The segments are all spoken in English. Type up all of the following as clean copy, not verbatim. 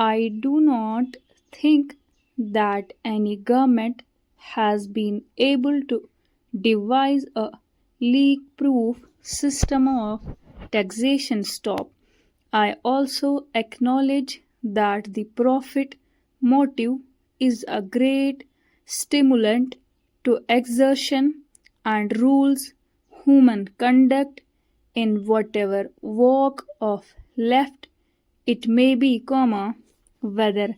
I do not think that any government has been able to devise a leak-proof system of taxation stop. I also acknowledge that the profit motive is a great stimulant to exertion and rules human conduct in whatever walk of left it may be, whether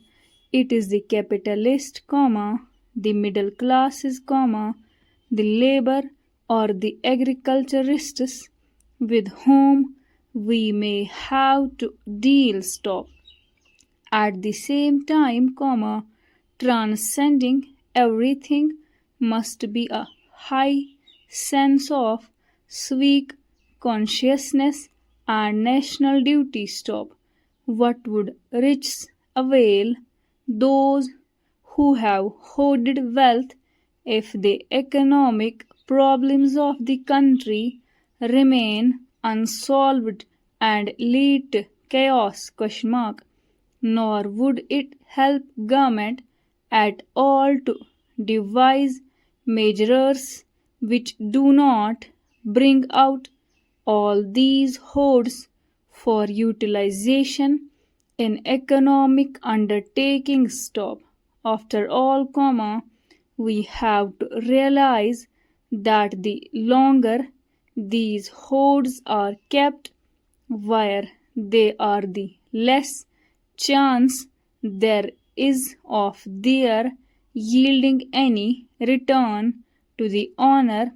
it is the capitalist, the middle classes, the labor or the agriculturists with whom we may have to deal. At the same time, transcending everything must be a high sense of civic consciousness and national duty. What would riches avail those who have hoarded wealth if the economic problems of the country remain unsolved and lead to chaos? Nor would it help government at all to devise measures which do not bring out all these hoards for utilization in economic undertakings. After all, we have to realize that the longer these hoards are kept where they are, the less chance there is of their yielding any return to the owner,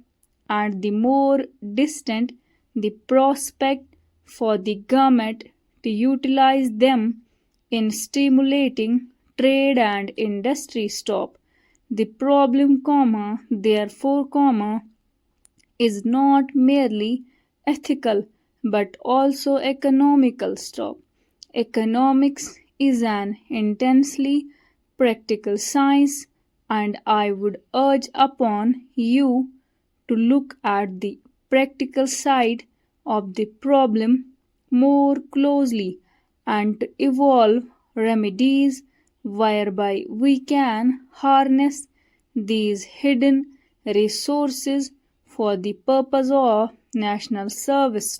and the more distant the prospect for the government to utilize them in stimulating trade and industry. The problem, therefore, is not merely ethical but also economical. Economics is an intensely practical science, and I would urge upon you to look at the practical side of the problem more closely and to evolve remedies whereby we can harness these hidden resources for the purpose of national service.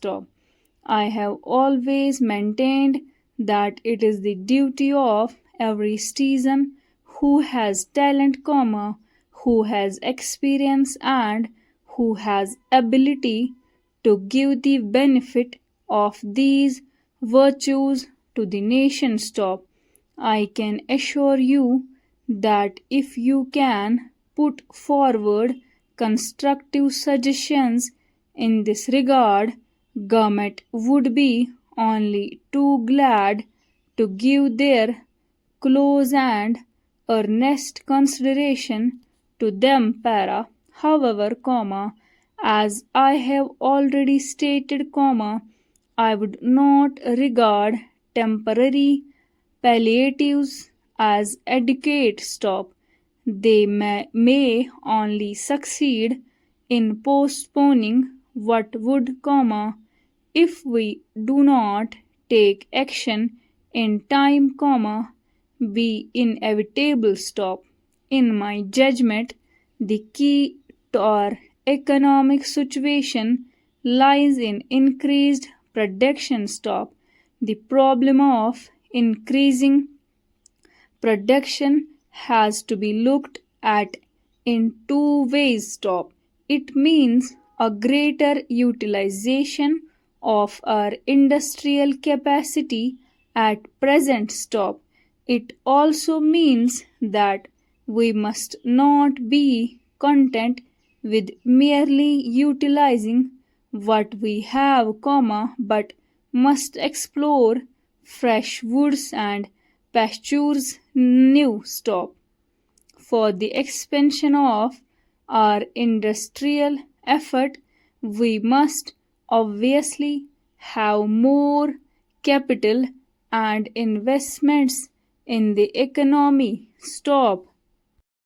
I have always maintained that it is the duty of every citizen who has talent, who has experience and who has ability to give the benefit of these virtues to the nation. I can assure you that if you can put forward constructive suggestions in this regard, government would be only too glad to give their close and earnest consideration to them. However, as I have already stated, I would not regard temporary palliatives as adequate. They may only succeed in postponing what would, if we do not take action in time, be inevitable. In my judgment, the key to our economic situation lies in increased production. The problem of increasing production has to be looked at in two ways. It means a greater utilization of our industrial capacity at present. It also means that we must not be content with merely utilizing what we have, but must explore fresh woods and pastures new. For the expansion of our industrial effort, we must obviously have more capital and investments in the economy.